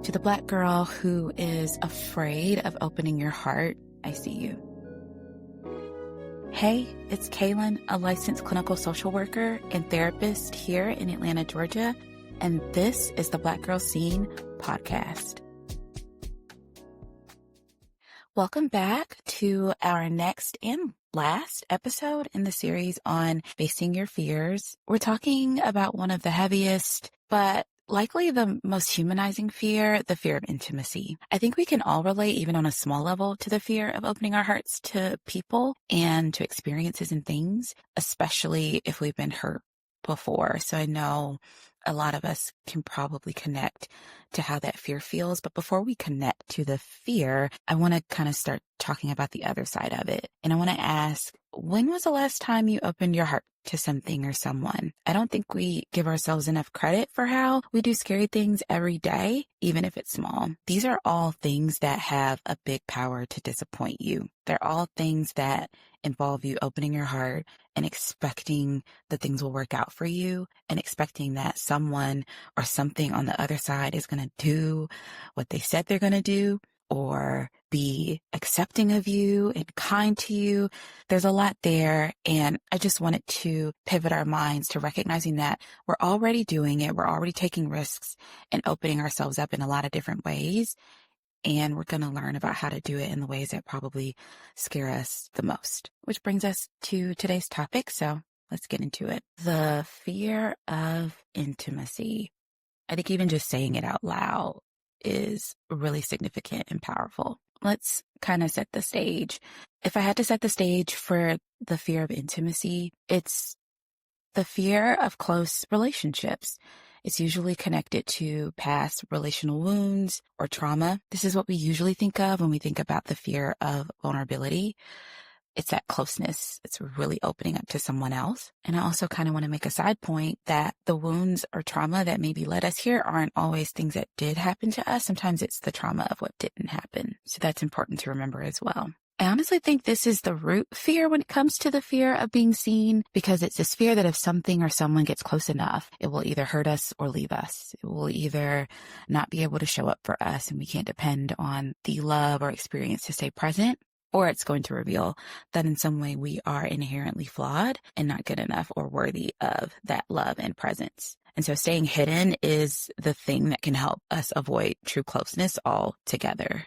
To the Black girl who is afraid of opening your heart, I see you. Hey, it's Kaylin, a licensed clinical social worker and therapist here in Atlanta, Georgia, and this is the Black Girl Scene podcast. Welcome back to our next and last episode in the series on facing your fears. We're talking about one of the heaviest, but likely the most humanizing fear, the fear of intimacy. I think we can all relate, even on a small level, to the fear of opening our hearts to people and to experiences and things, especially if we've been hurt before. So I know a lot of us can probably connect to how that fear feels. But before we connect to the fear, I want to kind of start talking about the other side of it. And I want to ask, when was the last time you opened your heart to something or someone? I don't think we give ourselves enough credit for how we do scary things every day, even if it's small. These are all things that have a big power to disappoint you. They're all things that involve you opening your heart and expecting that things will work out for you and expecting that someone or something on the other side is going to do what they said they're going to do or be accepting of you and kind to you. There's a lot there. And I just wanted to pivot our minds to recognizing that we're already doing it. We're already taking risks and opening ourselves up in a lot of different ways. And we're going to learn about how to do it in the ways that probably scare us the most, which brings us to today's topic. So let's get into it. The fear of intimacy. I think even just saying it out loud is really significant and powerful. Let's kind of set the stage. If I had to set the stage for the fear of intimacy, it's the fear of close relationships. It's usually connected to past relational wounds or trauma. This is what we usually think of when we think about the fear of vulnerability. It's that closeness. It's really opening up to someone else. And I also kind of want to make a side point that the wounds or trauma that maybe led us here aren't always things that did happen to us. Sometimes it's the trauma of what didn't happen. So that's important to remember as well. I honestly think this is the root fear when it comes to the fear of being seen, because it's this fear that if something or someone gets close enough, it will either hurt us or leave us. It will either not be able to show up for us and we can't depend on the love or experience to stay present, or it's going to reveal that in some way we are inherently flawed and not good enough or worthy of that love and presence. And so staying hidden is the thing that can help us avoid true closeness altogether.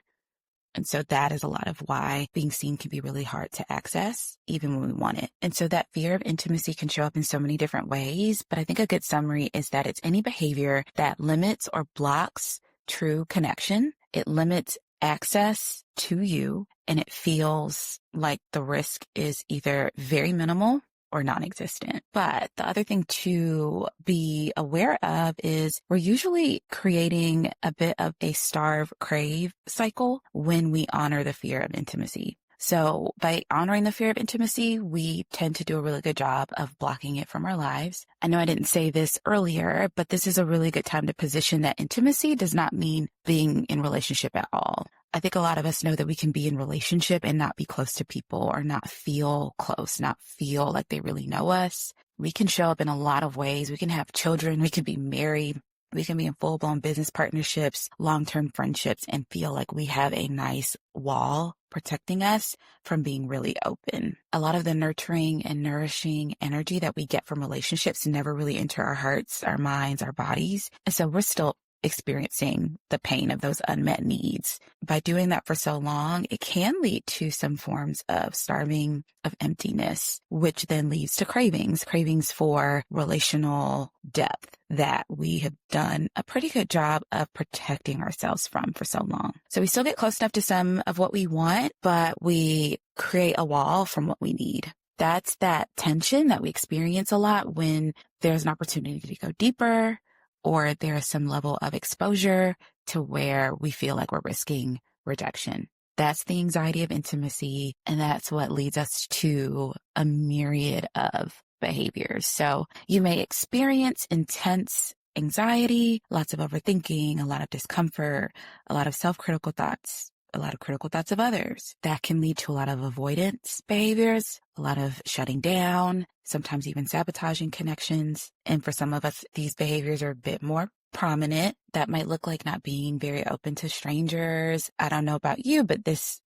And so that is a lot of why being seen can be really hard to access, even when we want it. And so that fear of intimacy can show up in so many different ways. But I think a good summary is that it's any behavior that limits or blocks true connection. It limits access to you, and it feels like the risk is either very minimal or non-existent. But the other thing to be aware of is we're usually creating a bit of a starve-crave cycle when we honor the fear of intimacy. So by honoring the fear of intimacy, we tend to do a really good job of blocking it from our lives. I know I didn't say this earlier, but this is a really good time to position that intimacy does not mean being in relationship at all. I think a lot of us know that we can be in relationship and not be close to people or not feel close, not feel like they really know us. We can show up in a lot of ways. We can have children. We can be married. We can be in full-blown business partnerships, long-term friendships, and feel like we have a nice wall protecting us from being really open. A lot of the nurturing and nourishing energy that we get from relationships never really enter our hearts, our minds, our bodies. And so we're still experiencing the pain of those unmet needs. By doing that for so long, it can lead to some forms of starving, of emptiness, which then leads to cravings for relational depth that we have done a pretty good job of protecting ourselves from for so long. So we still get close enough to some of what we want, but we create a wall from what we need. That's that tension that we experience a lot when there's an opportunity to go deeper, or there is some level of exposure to where we feel like we're risking rejection. That's the anxiety of intimacy, and that's what leads us to a myriad of behaviors. So you may experience intense anxiety, lots of overthinking, a lot of discomfort, a lot of self-critical thoughts, a lot of critical thoughts of others. That can lead to a lot of avoidance behaviors, a lot of shutting down, sometimes even sabotaging connections. And for some of us, these behaviors are a bit more prominent. That might look like not being very open to strangers. I don't know about you, but this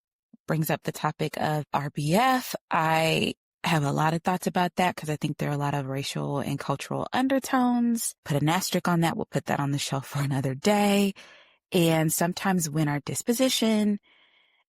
brings up the topic of RBF. I have a lot of thoughts about that because I think there are a lot of racial and cultural undertones. Put an asterisk on that. We'll put that on the shelf for another day. And sometimes when our disposition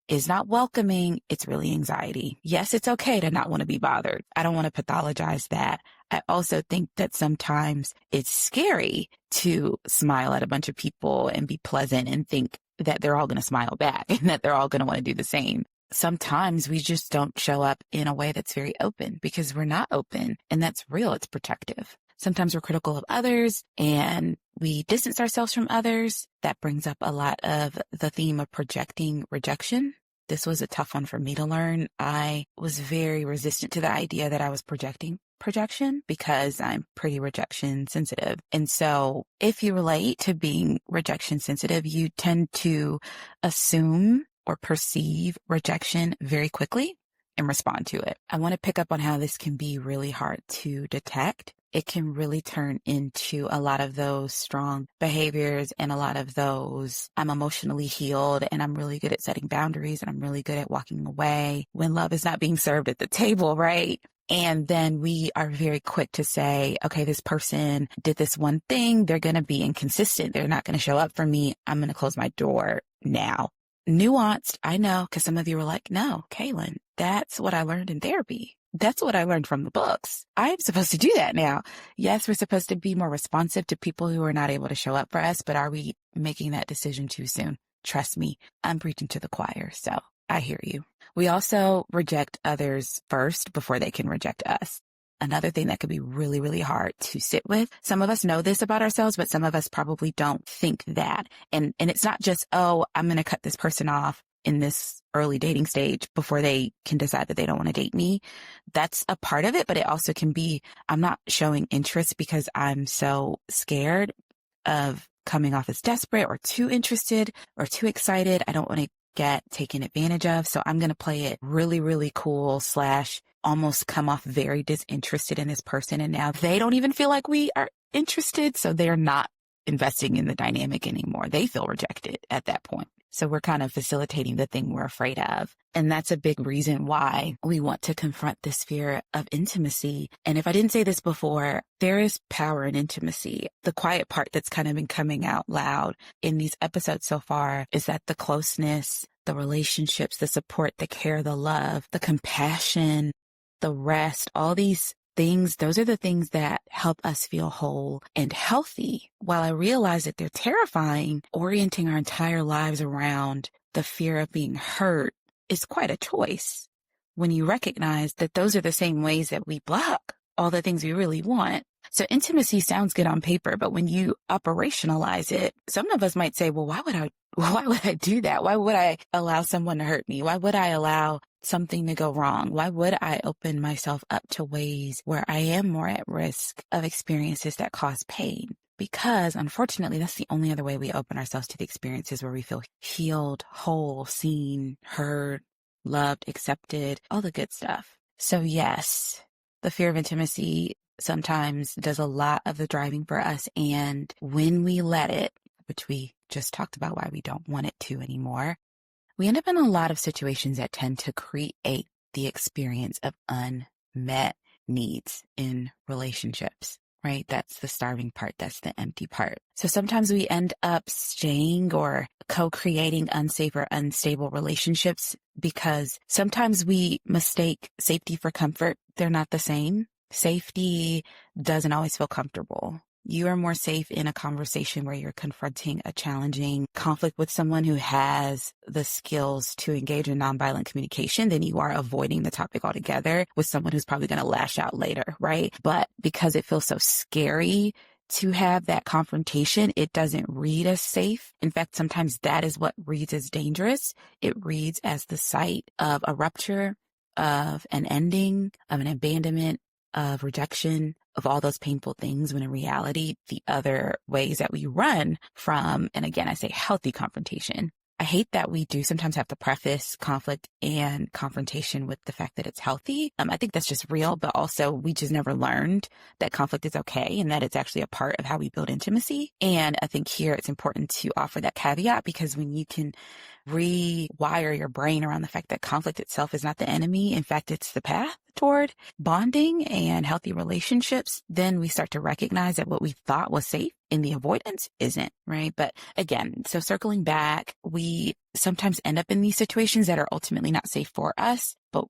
is not welcoming, it's really anxiety. Yes, it's okay to not want to be bothered. I don't want to pathologize that. I also think that sometimes it's scary to smile at a bunch of people and be pleasant and think that they're all going to smile back and that they're all going to want to do the same. Sometimes we just don't show up in a way that's very open because we're not open, and that's real. It's protective. Sometimes we're critical of others and we distance ourselves from others. That brings up a lot of the theme of projecting rejection. This was a tough one for me to learn. I was very resistant to the idea that I was projecting projection because I'm pretty rejection sensitive. And so if you relate to being rejection sensitive, you tend to assume or perceive rejection very quickly and respond to it. I want to pick up on how this can be really hard to detect. It can really turn into a lot of those strong behaviors and a lot of those, I'm emotionally healed and I'm really good at setting boundaries and I'm really good at walking away when love is not being served at the table, right? And then we are very quick to say, okay, this person did this one thing. They're going to be inconsistent. They're not going to show up for me. I'm going to close my door now. Nuanced, I know, because some of you were like, no, Kaylin, that's what I learned in therapy. That's what I learned from the books. I'm supposed to do that now. Yes, we're supposed to be more responsive to people who are not able to show up for us, but are we making that decision too soon? Trust me, I'm preaching to the choir, so I hear you. We also reject others first before they can reject us. Another thing that could be really, really hard to sit with. Some of us know this about ourselves, but some of us probably don't think that. And it's not just, oh, I'm going to cut this person off in this early dating stage before they can decide that they don't want to date me. That's a part of it, but it also can be, I'm not showing interest because I'm so scared of coming off as desperate or too interested or too excited. I don't want to get taken advantage of. So I'm going to play it really, really cool / almost come off very disinterested in this person. And now they don't even feel like we are interested. So they're not investing in the dynamic anymore. They feel rejected at that point. So we're kind of facilitating the thing we're afraid of. And that's a big reason why we want to confront this fear of intimacy. And if I didn't say this before, there is power in intimacy. The quiet part that's kind of been coming out loud in these episodes so far is that the closeness, the relationships, the support, the care, the love, the compassion, the rest, all these things, those are the things that help us feel whole and healthy. While I realize that they're terrifying, orienting our entire lives around the fear of being hurt is quite a choice when you recognize that those are the same ways that we block all the things we really want. So intimacy sounds good on paper, but when you operationalize it, some of us might say, well, why would I do that? Why would I allow someone to hurt me? Why would I allow something to go wrong? Why would I open myself up to ways where I am more at risk of experiences that cause pain? Because unfortunately, that's the only other way we open ourselves to the experiences where we feel healed, whole, seen, heard, loved, accepted, all the good stuff. So yes, the fear of intimacy sometimes does a lot of the driving for us. And when we let it, which we just talked about why we don't want it to anymore, we end up in a lot of situations that tend to create the experience of unmet needs in relationships, right? That's the starving part. That's the empty part. So sometimes we end up staying or co-creating unsafe or unstable relationships because sometimes we mistake safety for comfort. They're not the same. Safety doesn't always feel comfortable. You are more safe in a conversation where you're confronting a challenging conflict with someone who has the skills to engage in nonviolent communication than you are avoiding the topic altogether with someone who's probably going to lash out later, right? But because it feels so scary to have that confrontation, it doesn't read as safe. In fact, sometimes that is what reads as dangerous. It reads as the site of a rupture, of an ending, of an abandonment, of rejection, of all those painful things, when in reality, the other ways that we run from, and again, I say healthy confrontation, I hate that we do sometimes have to preface conflict and confrontation with the fact that it's healthy. I think that's just real, but also we just never learned that conflict is okay and that it's actually a part of how we build intimacy. And I think here it's important to offer that caveat, because when you can rewire your brain around the fact that conflict itself is not the enemy, in fact, it's the path toward bonding and healthy relationships, then we start to recognize that what we thought was safe in the avoidance isn't, right? But again, so circling back, we sometimes end up in these situations that are ultimately not safe for us. But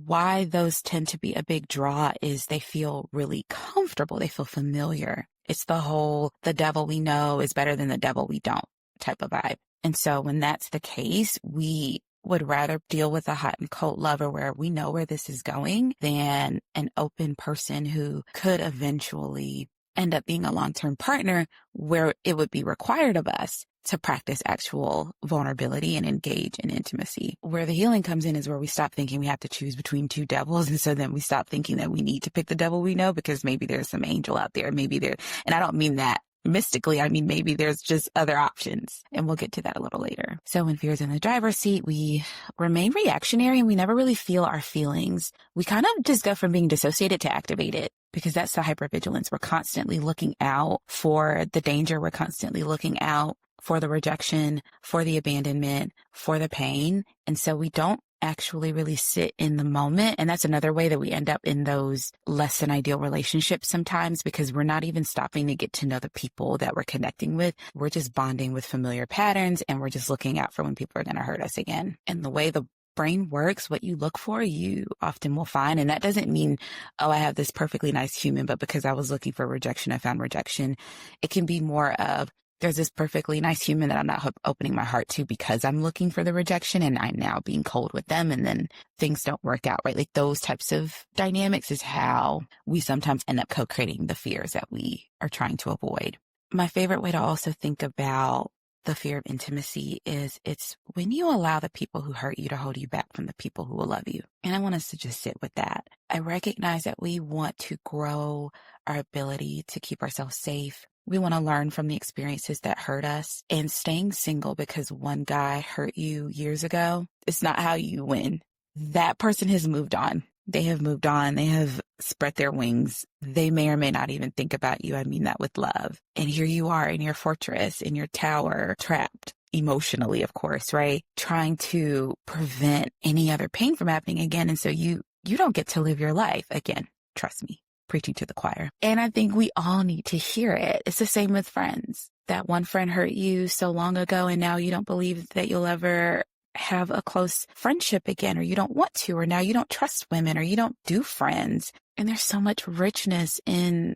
why those tend to be a big draw is they feel really comfortable. They feel familiar. It's the whole, the devil we know is better than the devil we don't type of vibe. And so when that's the case, we would rather deal with a hot and cold lover where we know where this is going than an open person who could eventually end up being a long-term partner where it would be required of us to practice actual vulnerability and engage in intimacy. Where the healing comes in is where we stop thinking we have to choose between two devils. And so then we stop thinking that we need to pick the devil we know, because maybe there's some angel out there. Maybe there, and I don't mean that mystically, I mean, maybe there's just other options, and we'll get to that a little later. So when fear's in the driver's seat, we remain reactionary and we never really feel our feelings. We kind of just go from being dissociated to activated, because that's the hypervigilance. We're constantly looking out for the danger. We're constantly looking out for the rejection, for the abandonment, for the pain. And so we don't actually really sit in the moment. And that's another way that we end up in those less than ideal relationships sometimes, because we're not even stopping to get to know the people that we're connecting with. We're just bonding with familiar patterns, and we're just looking out for when people are going to hurt us again. And the way the brain works, what you look for, you often will find. And that doesn't mean, oh, I have this perfectly nice human, but because I was looking for rejection, I found rejection. It can be more of, there's this perfectly nice human that I'm not opening my heart to because I'm looking for the rejection, and I'm now being cold with them, and then things don't work out, right? Like those types of dynamics is how we sometimes end up co-creating the fears that we are trying to avoid. My favorite way to also think about the fear of intimacy is it's when you allow the people who hurt you to hold you back from the people who will love you. And I want us to just sit with that. I recognize that we want to grow our ability to keep ourselves safe. We want to learn from the experiences that hurt us, and staying single because one guy hurt you years ago, it's not how you win. That person has moved on. They have moved on. They have spread their wings. They may or may not even think about you. I mean that with love. And here you are in your fortress, in your tower, trapped emotionally, of course, right? Trying to prevent any other pain from happening again. And so you don't get to live your life again. Trust me. Preaching to the choir. And I think we all need to hear it. It's the same with friends. That one friend hurt you so long ago, and now you don't believe that you'll ever have a close friendship again, or you don't want to, or now you don't trust women, or you don't do friends. And there's so much richness in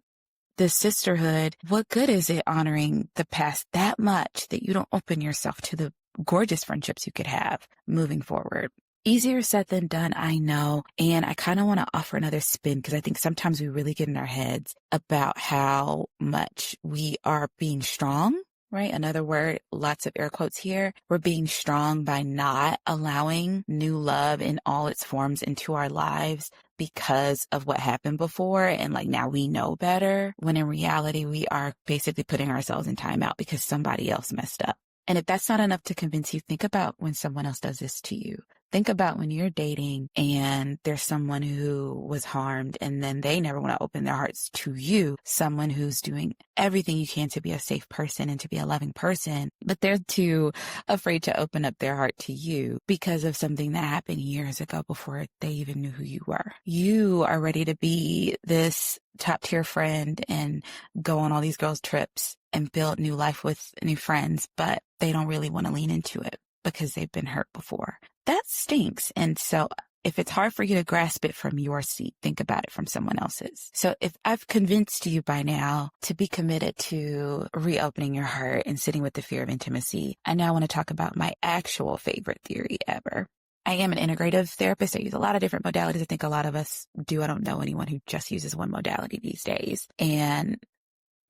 the sisterhood. What good is it honoring the past that much that you don't open yourself to the gorgeous friendships you could have moving forward? Easier said than done, I know. And I kind of want to offer another spin, because I think sometimes we really get in our heads about how much we are being strong, right? Another word, lots of air quotes here. We're being strong by not allowing new love in all its forms into our lives because of what happened before. And like now we know better, when in reality, we are basically putting ourselves in timeout because somebody else messed up. And if that's not enough to convince you, think about when someone else does this to you. Think about when you're dating and there's someone who was harmed, and then they never want to open their hearts to you, someone who's doing everything you can to be a safe person and to be a loving person, but they're too afraid to open up their heart to you because of something that happened years ago before they even knew who you were. You are ready to be this top tier friend and go on all these girls' trips and build new life with new friends, but they don't really want to lean into it because they've been hurt before. That stinks. And so if it's hard for you to grasp it from your seat, think about it from someone else's. So if I've convinced you by now to be committed to reopening your heart and sitting with the fear of intimacy, I now want to talk about my actual favorite theory ever. I am an integrative therapist. I use a lot of different modalities. I think a lot of us do. I don't know anyone who just uses one modality these days. And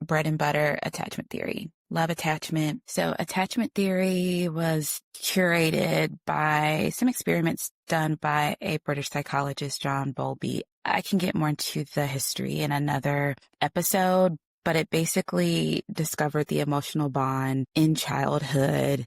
bread and butter attachment theory. Love attachment. So attachment theory was curated by some experiments done by a British psychologist, John Bowlby. I can get more into the history in another episode, but it basically discovered the emotional bond in childhood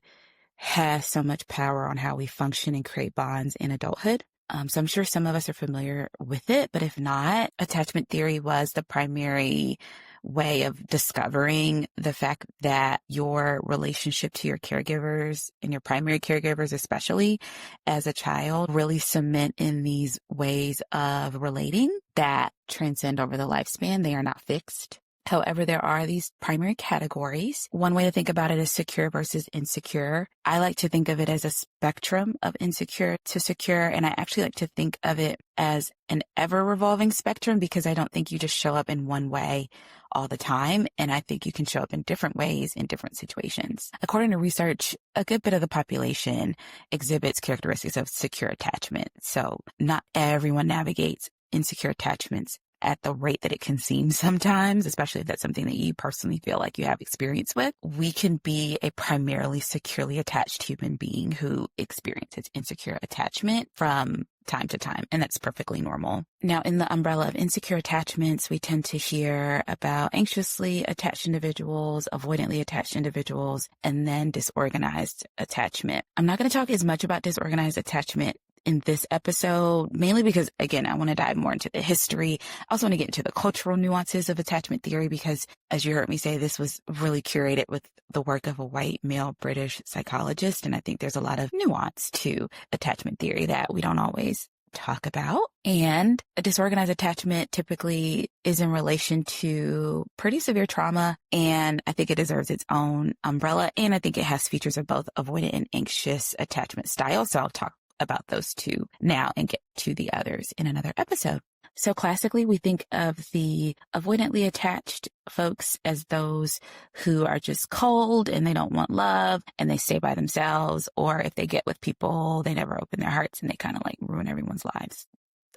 has so much power on how we function and create bonds in adulthood. So I'm sure some of us are familiar with it, but if not, attachment theory was the primary way of discovering the fact that your relationship to your caregivers and your primary caregivers, especially as a child, really cement in these ways of relating that transcend over the lifespan. They are not fixed. However, there are these primary categories. One way to think about it is secure versus insecure. I like to think of it as a spectrum of insecure to secure, and I actually like to think of it as an ever-revolving spectrum because I don't think you just show up in one way all the time, and I think you can show up in different ways in different situations. According to research, a good bit of the population exhibits characteristics of secure attachment. So not everyone navigates insecure attachments at the rate that it can seem sometimes, especially if that's something that you personally feel like you have experience with. We can be a primarily securely attached human being who experiences insecure attachment from time to time, and that's perfectly normal. Now, in the umbrella of insecure attachments, we tend to hear about anxiously attached individuals, avoidantly attached individuals, and then disorganized attachment. I'm not going to talk as much about disorganized attachment in this episode, mainly because, again, I want to dive more into the history. I also want to get into the cultural nuances of attachment theory because, as you heard me say, this was really curated with the work of a white male British psychologist. And I think there's a lot of nuance to attachment theory that we don't always talk about. And a disorganized attachment typically is in relation to pretty severe trauma. And I think it deserves its own umbrella. And I think it has features of both avoidant and anxious attachment styles. So I'll talk about those two now and get to the others in another episode. So classically, we think of the avoidantly attached folks as those who are just cold and they don't want love and they stay by themselves, or if they get with people, they never open their hearts and they kind of like ruin everyone's lives.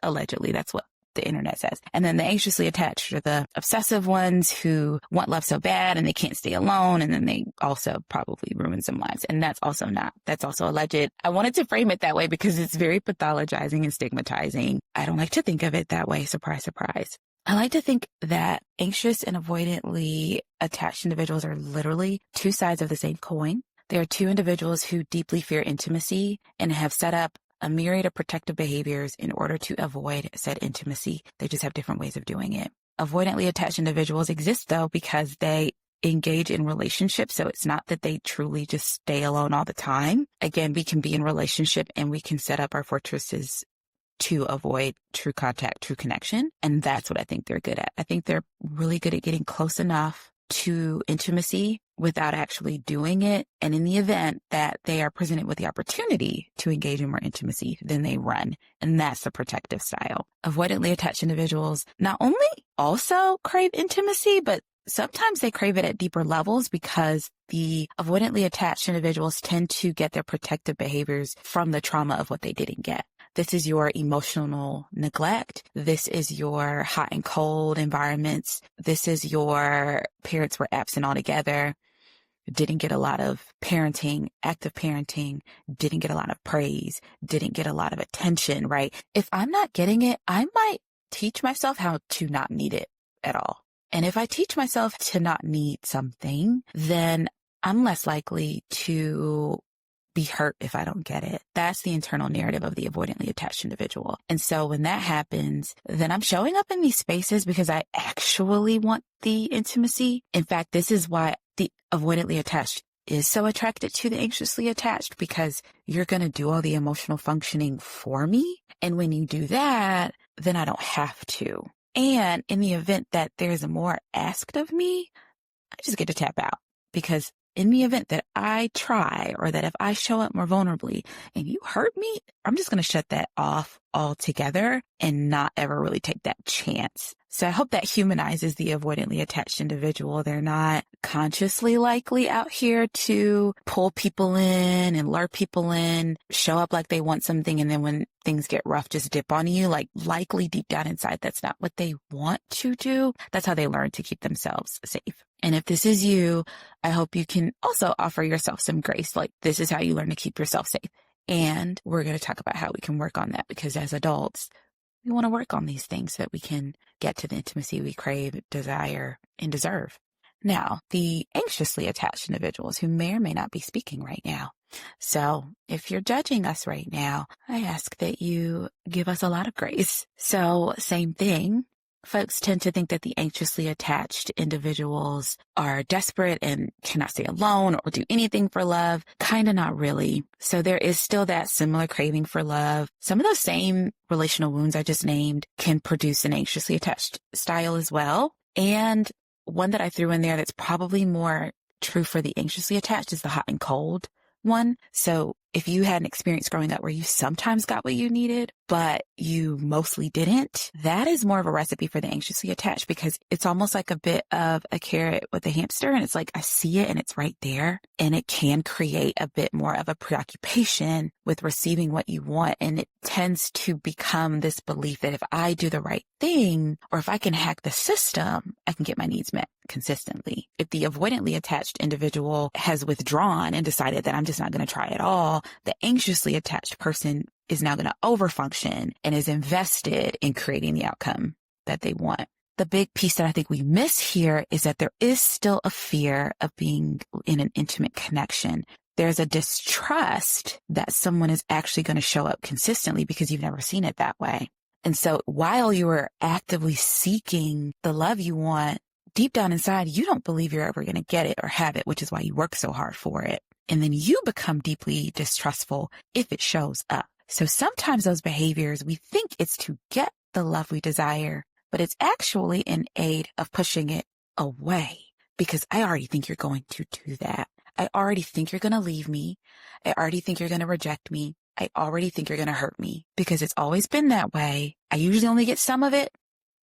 Allegedly, that's what the internet says. And then the anxiously attached are the obsessive ones who want love so bad and they can't stay alone. And then they also probably ruin some lives. And that's also alleged. I wanted to frame it that way because it's very pathologizing and stigmatizing. I don't like to think of it that way. Surprise, surprise. I like to think that anxious and avoidantly attached individuals are literally two sides of the same coin. They are two individuals who deeply fear intimacy and have set up a myriad of protective behaviors in order to avoid said intimacy. They just have different ways of doing it. Avoidantly attached individuals exist, though, because they engage in relationships. So it's not that they truly just stay alone all the time. Again, we can be in relationship and we can set up our fortresses to avoid true contact, true connection. And that's what I think they're good at. I think they're really good at getting close enough to intimacy without actually doing it. And in the event that they are presented with the opportunity to engage in more intimacy, then they run. And that's the protective style. Avoidantly attached individuals not only also crave intimacy, but sometimes they crave it at deeper levels because the avoidantly attached individuals tend to get their protective behaviors from the trauma of what they didn't get. This is your emotional neglect. This is your hot and cold environments. This is your parents were absent altogether, didn't get a lot of parenting, active parenting, didn't get a lot of praise, didn't get a lot of attention, right? If I'm not getting it, I might teach myself how to not need it at all. And if I teach myself to not need something, then I'm less likely to be hurt if I don't get it. That's the internal narrative of the avoidantly attached individual. And so when that happens, then I'm showing up in these spaces because I actually want the intimacy. In fact, this is why the avoidantly attached is so attracted to the anxiously attached, because you're going to do all the emotional functioning for me. And when you do that, then I don't have to. And in the event that there's more asked of me, I just get to tap out, because in the event that I try, or that if I show up more vulnerably and you hurt me, I'm just going to shut that off altogether and not ever really take that chance. So I hope that humanizes the avoidantly attached individual. They're not consciously likely out here to pull people in and lure people in, show up like they want something, and then when things get rough, just dip on you. Like, likely deep down inside, that's not what they want to do. That's how they learn to keep themselves safe. And if this is you, I hope you can also offer yourself some grace. Like, this is how you learn to keep yourself safe. And we're going to talk about how we can work on that, because as adults, we want to work on these things so that we can get to the intimacy we crave, desire, and deserve. Now, the anxiously attached individuals who may or may not be speaking right now. So if you're judging us right now, I ask that you give us a lot of grace. So same thing. Folks tend to think that the anxiously attached individuals are desperate and cannot stay alone or do anything for love. Kind of not really. So there is still that similar craving for love. Some of those same relational wounds I just named can produce an anxiously attached style as well. And one that I threw in there that's probably more true for the anxiously attached is the hot and cold one. So if you had an experience growing up where you sometimes got what you needed, but you mostly didn't, that is more of a recipe for the anxiously attached, because it's almost like a bit of a carrot with a hamster. And it's like, I see it and it's right there. And it can create a bit more of a preoccupation with receiving what you want. And it tends to become this belief that if I do the right thing, or if I can hack the system, I can get my needs met consistently. If the avoidantly attached individual has withdrawn and decided that I'm just not going to try at all, the anxiously attached person is now going to overfunction and is invested in creating the outcome that they want. The big piece that I think we miss here is that there is still a fear of being in an intimate connection. There's a distrust that someone is actually going to show up consistently because you've never seen it that way. And so while you are actively seeking the love you want, deep down inside, you don't believe you're ever going to get it or have it, which is why you work so hard for it. And then you become deeply distrustful if it shows up. So sometimes those behaviors, we think it's to get the love we desire, but it's actually in aid of pushing it away, because I already think you're going to do that. I already think you're going to leave me. I already think you're going to reject me. I already think you're going to hurt me, because it's always been that way. I usually only get some of it,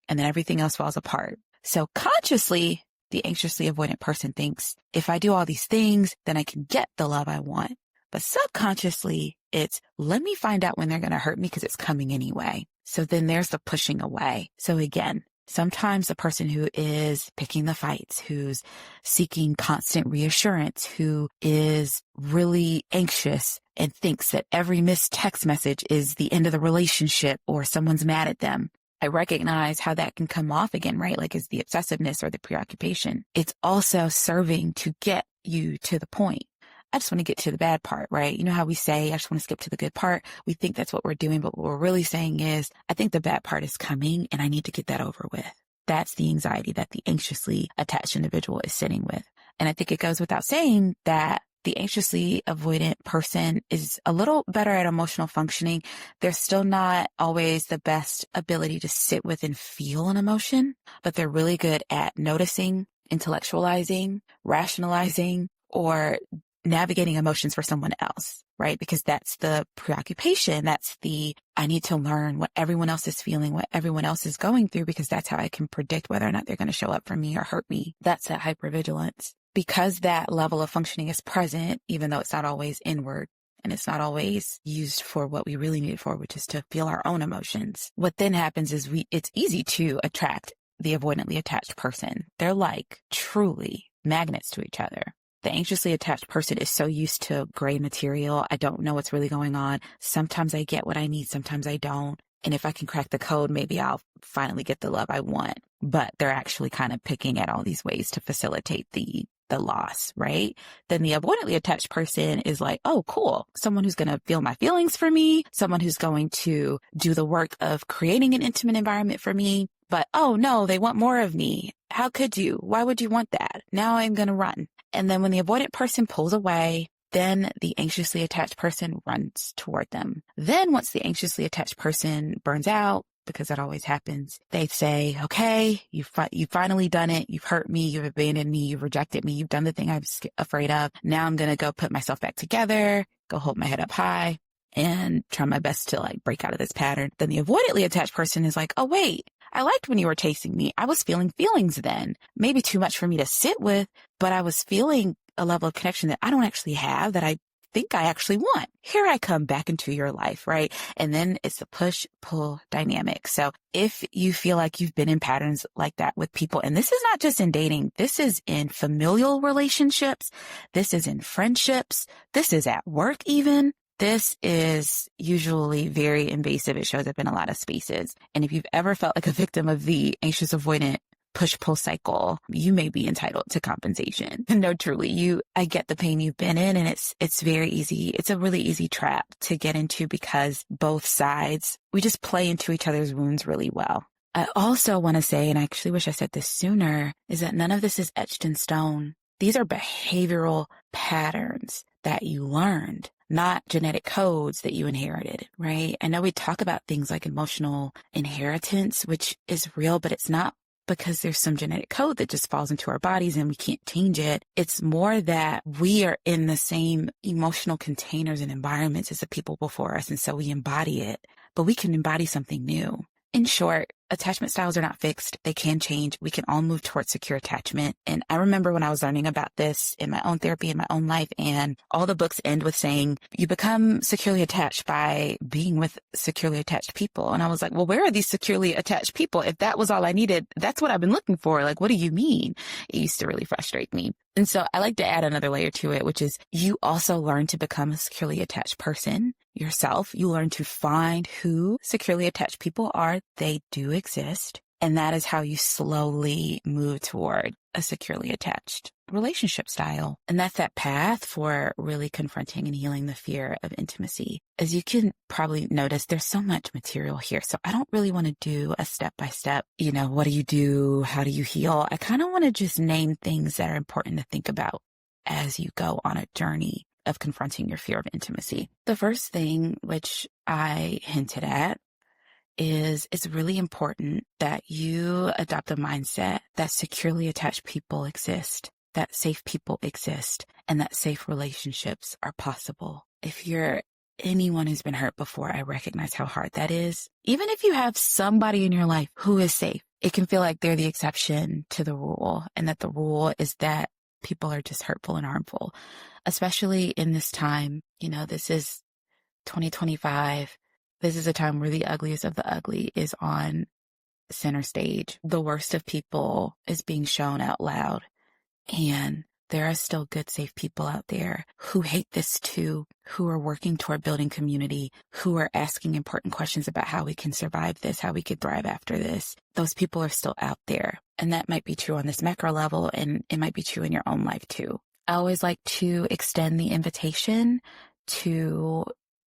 and then everything else falls apart. So consciously, the anxiously avoidant person thinks, if I do all these things, then I can get the love I want. But subconsciously, it's, let me find out when they're going to hurt me because it's coming anyway. So then there's the pushing away. So again, sometimes the person who is picking the fights, who's seeking constant reassurance, who is really anxious and thinks that every missed text message is the end of the relationship or someone's mad at them, I recognize how that can come off again, right? Like it's the obsessiveness or the preoccupation. It's also serving to get you to the point. I just want to get to the bad part, right? You know how we say, I just want to skip to the good part. We think that's what we're doing, but what we're really saying is, I think the bad part is coming and I need to get that over with. That's the anxiety that the anxiously attached individual is sitting with. And I think it goes without saying that the anxiously avoidant person is a little better at emotional functioning. They're still not always the best ability to sit with and feel an emotion, but they're really good at noticing, intellectualizing, rationalizing, or navigating emotions for someone else, right? Because that's the preoccupation. That's the, I need to learn what everyone else is feeling, what everyone else is going through, because that's how I can predict whether or not they're going to show up for me or hurt me. That's that hypervigilance. Because that level of functioning is present, even though it's not always inward and it's not always used for what we really need it for, which is to feel our own emotions. What then happens is it's easy to attract the avoidantly attached person. They're like truly magnets to each other. The anxiously attached person is so used to gray material. I don't know what's really going on. Sometimes I get what I need. Sometimes I don't. And if I can crack the code, maybe I'll finally get the love I want. But they're actually kind of picking at all these ways to facilitate the loss, right? Then the avoidantly attached person is like, oh, cool. Someone who's going to feel my feelings for me. Someone who's going to do the work of creating an intimate environment for me. But, oh no, they want more of me. How could you? Why would you want that? Now I'm going to run. And then when the avoidant person pulls away, then the anxiously attached person runs toward them. Then once the anxiously attached person burns out, because that always happens, they say, okay, you've finally done it. You've hurt me. You've abandoned me. You've rejected me. You've done the thing I was afraid of. Now I'm going to go put myself back together, go hold my head up high and try my best to like break out of this pattern. Then the avoidantly attached person is like, oh, wait, I liked when you were tasting me. I was feeling feelings then. Maybe too much for me to sit with, but I was feeling a level of connection that I don't actually have, that I think I actually want. Here I come back into your life, right? And then it's the push-pull dynamic. So if you feel like you've been in patterns like that with people, and this is not just in dating, this is in familial relationships, this is in friendships, this is at work even, this is usually very invasive. It shows up in a lot of spaces. And if you've ever felt like a victim of the anxious avoidant push-pull cycle, you may be entitled to compensation. No, truly, I get the pain you've been in, and it's very easy. It's a really easy trap to get into because both sides, we just play into each other's wounds really well. I also want to say, and I actually wish I said this sooner, is that none of this is etched in stone. These are behavioral patterns that you learned, not genetic codes that you inherited, right? I know we talk about things like emotional inheritance, which is real, but it's not because there's some genetic code that just falls into our bodies and we can't change it. It's more that we are in the same emotional containers and environments as the people before us. And so we embody it, but we can embody something new. In short, attachment styles are not fixed. They can change. We can all move towards secure attachment. And I remember when I was learning about this in my own therapy, in my own life, and all the books end with saying you become securely attached by being with securely attached people. And I was like, well, where are these securely attached people? If that was all I needed, that's what I've been looking for. Like, what do you mean? It used to really frustrate me. And so I like to add another layer to it, which is you also learn to become a securely attached person yourself. You learn to find who securely attached people are. They do exist. And that is how you slowly move toward a securely attached relationship style. And that's that path for really confronting and healing the fear of intimacy. As you can probably notice, there's so much material here. So I don't really want to do a step-by-step, what do you do? How do you heal? I kind of want to just name things that are important to think about as you go on a journey of confronting your fear of intimacy. The first thing, which I hinted at, is it's really important that you adopt a mindset that securely attached people exist, that safe people exist, and that safe relationships are possible. If you're anyone who's been hurt before, I recognize how hard that is. Even if you have somebody in your life who is safe, it can feel like they're the exception to the rule, and that the rule is that people are just hurtful and harmful, especially in this time. This is 2025. This is a time where the ugliest of the ugly is on center stage. The worst of people is being shown out loud. And there are still good, safe people out there who hate this too, who are working toward building community, who are asking important questions about how we can survive this, how we could thrive after this. Those people are still out there. And that might be true on this macro level, and it might be true in your own life too. I always like to extend the invitation to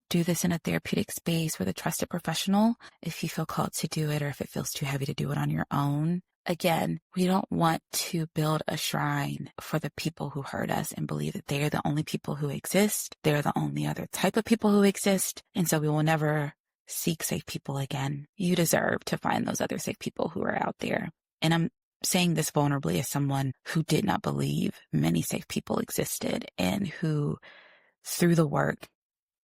do this in a therapeutic space with a trusted professional if you feel called to do it, or if it feels too heavy to do it on your own. Again, we don't want to build a shrine for the people who hurt us and believe that they are the only people who exist. They're the only other type of people who exist. And so we will never seek safe people again. You deserve to find those other safe people who are out there. And I'm saying this vulnerably as someone who did not believe many safe people existed, and who, through the work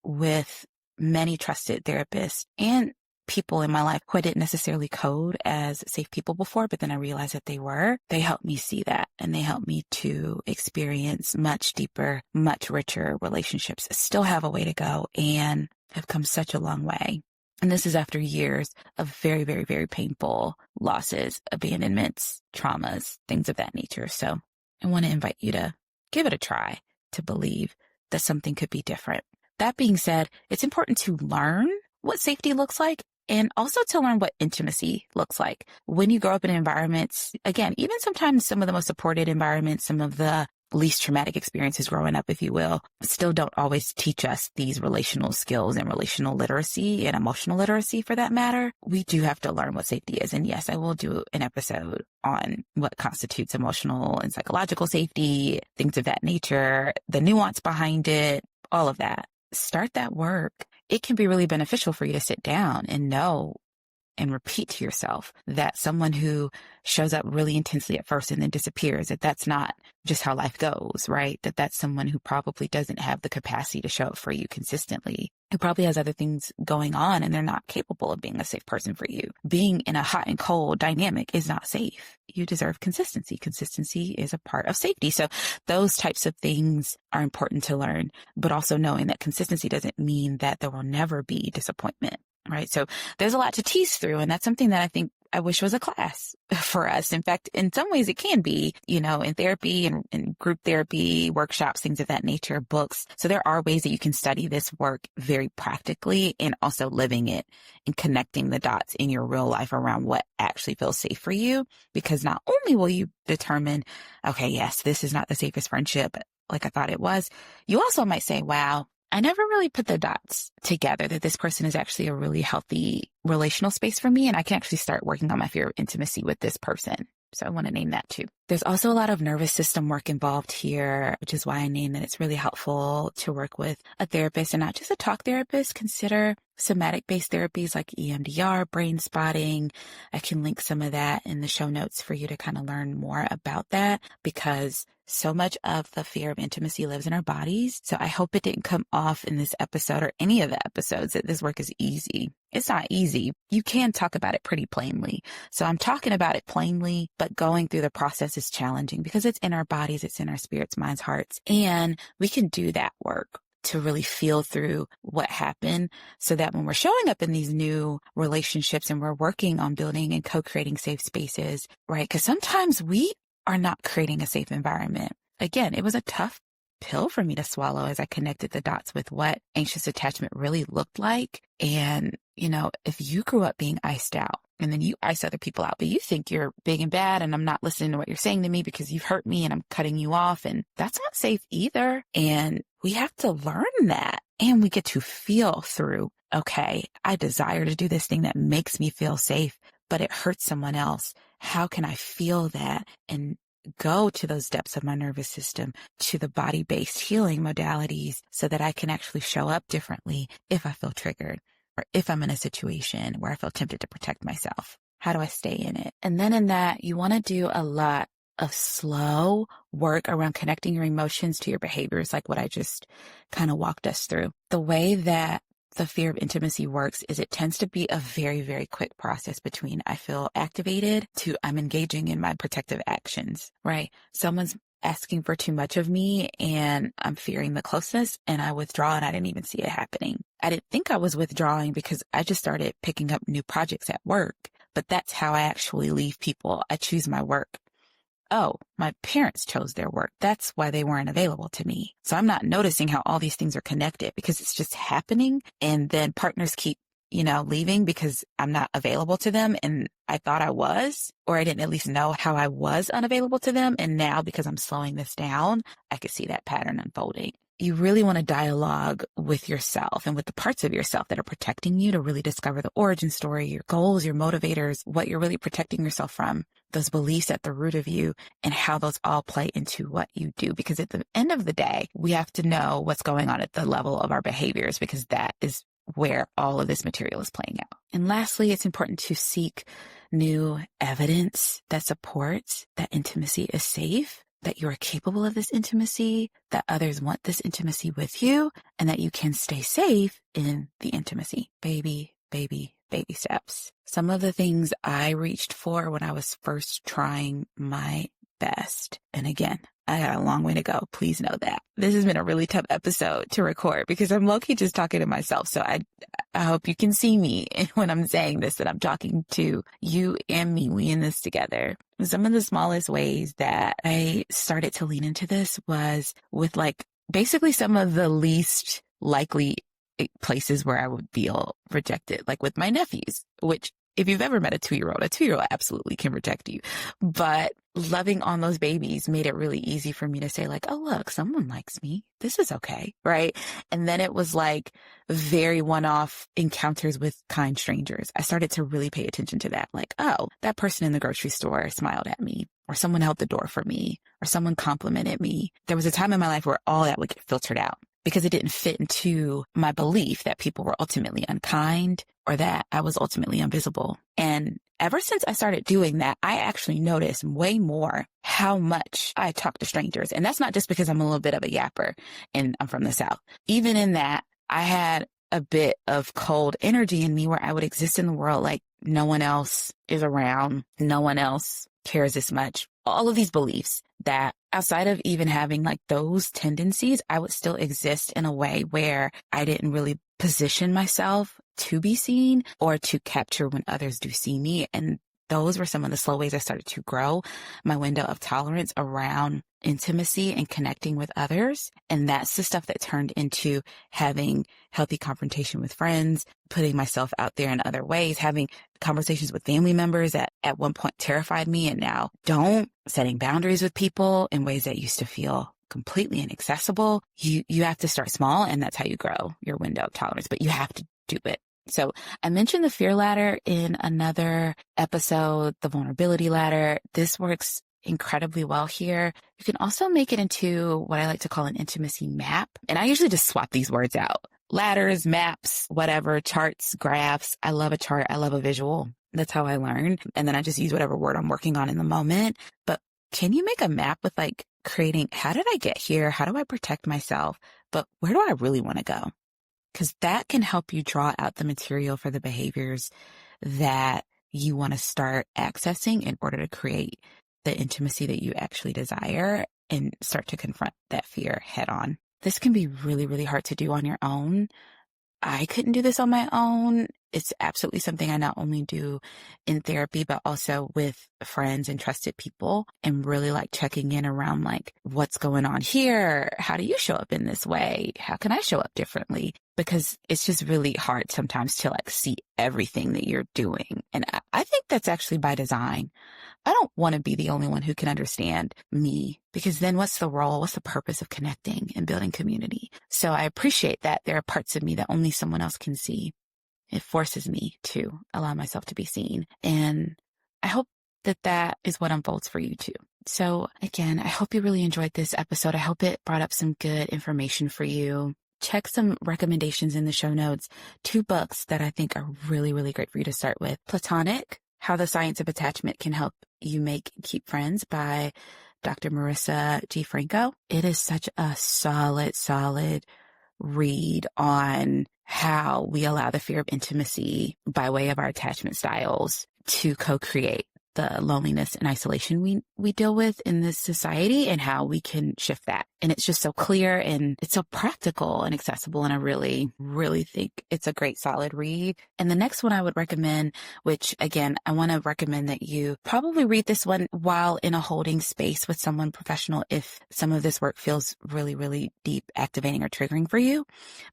with many trusted therapists and people in my life who I didn't necessarily code as safe people before, but then I realized that they were, they helped me see that, and they helped me to experience much deeper, much richer relationships. Still have a way to go and have come such a long way. And this is after years of very, very, very painful losses, abandonments, traumas, things of that nature. So I want to invite you to give it a try, to believe that something could be different. That being said, it's important to learn what safety looks like, and also to learn what intimacy looks like. When you grow up in environments, again, even sometimes some of the most supported environments, some of the least traumatic experiences growing up, if you will, still don't always teach us these relational skills and relational literacy and emotional literacy for that matter. We do have to learn what safety is. And yes, I will do an episode on what constitutes emotional and psychological safety, things of that nature, the nuance behind it, all of that. Start that work. It can be really beneficial for you to sit down and know and repeat to yourself that someone who shows up really intensely at first and then disappears, that that's not just how life goes, right? That that's someone who probably doesn't have the capacity to show up for you consistently, who probably has other things going on, and they're not capable of being a safe person for you. Being in a hot and cold dynamic is not safe. You deserve consistency. Consistency is a part of safety. So those types of things are important to learn, but also knowing that consistency doesn't mean that there will never be disappointment. Right. So there's a lot to tease through. And that's something that I think I wish was a class for us. In fact, in some ways it can be, in therapy and group therapy, workshops, things of that nature, books. So there are ways that you can study this work very practically and also living it and connecting the dots in your real life around what actually feels safe for you. Because not only will you determine, okay, yes, this is not the safest friendship like I thought it was, you also might say, wow, I never really put the dots together that this person is actually a really healthy relational space for me. And I can actually start working on my fear of intimacy with this person. So I want to name that too. There's also a lot of nervous system work involved here, which is why I named that it's really helpful to work with a therapist and not just a talk therapist. Consider somatic-based therapies like EMDR, brain spotting. I can link some of that in the show notes for you to kind of learn more about that, because so much of the fear of intimacy lives in our bodies. So I hope it didn't come off in this episode or any of the episodes that this work is easy. It's not easy. You can talk about it pretty plainly. So I'm talking about it plainly, but going through the process is challenging because it's in our bodies, it's in our spirits, minds, hearts, and we can do that work to really feel through what happened so that when we're showing up in these new relationships and we're working on building and co-creating safe spaces, right? Because sometimes we are not creating a safe environment. Again, it was a tough pill for me to swallow as I connected the dots with what anxious attachment really looked like. And, if you grew up being iced out and then you ice other people out, but you think you're big and bad and I'm not listening to what you're saying to me because you've hurt me and I'm cutting you off, and that's not safe either. And we have to learn that, and we get to feel through, okay, I desire to do this thing that makes me feel safe, but it hurts someone else. How can I feel that and go to those depths of my nervous system, to the body-based healing modalities so that I can actually show up differently if I feel triggered or if I'm in a situation where I feel tempted to protect myself? How do I stay in it? And then in that, you want to do a lot of slow work around connecting your emotions to your behaviors, like what I just kind of walked us through. The way that the fear of intimacy works is it tends to be a very, very quick process between I feel activated to I'm engaging in my protective actions, right? Someone's asking for too much of me and I'm fearing the closeness and I withdraw and I didn't even see it happening. I didn't think I was withdrawing because I just started picking up new projects at work, but that's how I actually leave people. I choose my work. Oh, my parents chose their work. That's why they weren't available to me. So I'm not noticing how all these things are connected because it's just happening. And then partners keep, leaving because I'm not available to them. And I thought I was, or I didn't at least know how I was unavailable to them. And now because I'm slowing this down, I could see that pattern unfolding. You really want to dialogue with yourself and with the parts of yourself that are protecting you to really discover the origin story, your goals, your motivators, what you're really protecting yourself from, those beliefs at the root of you, and how those all play into what you do. Because at the end of the day, we have to know what's going on at the level of our behaviors, because that is where all of this material is playing out. And lastly, it's important to seek new evidence that supports that intimacy is safe, that you are capable of this intimacy, that others want this intimacy with you, and that you can stay safe in the intimacy. Baby steps. Some of the things I reached for when I was first trying my best. And again, I got a long way to go. Please know that. This has been a really tough episode to record because I'm low-key just talking to myself. So I hope you can see me when I'm saying this, that I'm talking to you and me. We in this together. Some of the smallest ways that I started to lean into this was with basically some of the least likely places where I would feel rejected, like with my nephews, which if you've ever met a 2-year-old absolutely can reject you. But loving on those babies made it really easy for me to say oh, look, someone likes me. This is okay. Right. And then it was very one-off encounters with kind strangers. I started to really pay attention to that. Oh, that person in the grocery store smiled at me, or someone held the door for me, or someone complimented me. There was a time in my life where all that would get filtered out because it didn't fit into my belief that people were ultimately unkind or that I was ultimately invisible. And ever since I started doing that, I actually noticed way more how much I talk to strangers. And that's not just because I'm a little bit of a yapper and I'm from the South. Even in that, I had a bit of cold energy in me where I would exist in the world like no one else is around, no one else cares as much. All of these beliefs that outside of even having those tendencies, I would still exist in a way where I didn't really position myself to be seen or to capture when others do see me. And those were some of the slow ways I started to grow my window of tolerance around intimacy and connecting with others. And that's the stuff that turned into having healthy confrontation with friends, putting myself out there in other ways, having conversations with family members that at one point terrified me and now don't, setting boundaries with people in ways that used to feel completely inaccessible. You have to start small, and that's how you grow your window of tolerance, but you have to do it. So I mentioned the fear ladder in another episode, the vulnerability ladder. This works incredibly well here. You can also make it into what I like to call an intimacy map. And I usually just swap these words out. Ladders, maps, whatever, charts, graphs. I love a chart. I love a visual. That's how I learn. And then I just use whatever word I'm working on in the moment. But can you make a map with like creating, how did I get here? How do I protect myself? But where do I really want to go? Because that can help you draw out the material for the behaviors that you want to start accessing in order to create the intimacy that you actually desire and start to confront that fear head on. This can be really, really hard to do on your own. I couldn't do this on my own. It's absolutely something I not only do in therapy, but also with friends and trusted people, and really like checking in around like, what's going on here? How do you show up in this way? How can I show up differently? Because it's just really hard sometimes to like see everything that you're doing. And I think that's actually by design. I don't want to be the only one who can understand me, because then what's the role? What's the purpose of connecting and building community? So I appreciate that there are parts of me that only someone else can see. It forces me to allow myself to be seen. And I hope that that is what unfolds for you too. So again, I hope you really enjoyed this episode. I hope it brought up some good information for you. Check some recommendations in the show notes. 2 books that I think are really, really great for you to start with. Platonic: How the Science of Attachment Can Help You Make and Keep Friends by Dr. Marissa G. Franco. It is such a solid read on how we allow the fear of intimacy by way of our attachment styles to co-create the loneliness and isolation we deal with in this society, and how we can shift that. And it's just so clear, and it's so practical and accessible. And I really, really think it's a great solid read. And the next one I would recommend, which again, I want to recommend that you probably read this one while in a holding space with someone professional if some of this work feels really, really deep, activating, or triggering for you.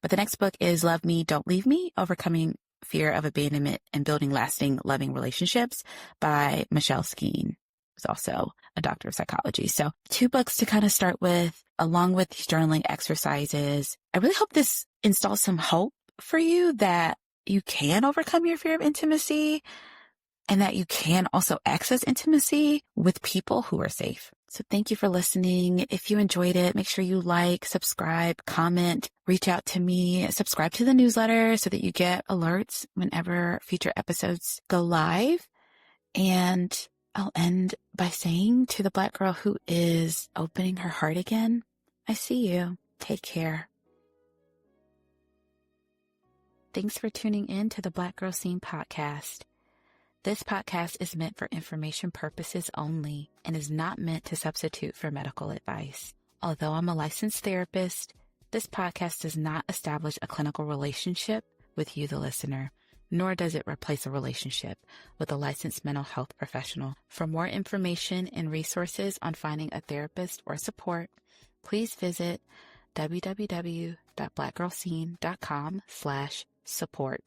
But the next book is Love Me, Don't Leave Me: Overcoming Fear of Abandonment and Building Lasting Loving Relationships by Michelle Skeen, who's also a doctor of psychology. So 2 books to kind of start with, along with these journaling exercises. I really hope this installs some hope for you that you can overcome your fear of intimacy, and that you can also access intimacy with people who are safe. So thank you for listening. If you enjoyed it, make sure you like, subscribe, comment, reach out to me, subscribe to the newsletter so that you get alerts whenever future episodes go live. And I'll end by saying to the Black girl who is opening her heart again, I see you. Take care. Thanks for tuning in to the Black Girl Scene podcast. This podcast is meant for information purposes only and is not meant to substitute for medical advice. Although I'm a licensed therapist, this podcast does not establish a clinical relationship with you, the listener, nor does it replace a relationship with a licensed mental health professional. For more information and resources on finding a therapist or support, please visit www.blackgirlscene.com/support.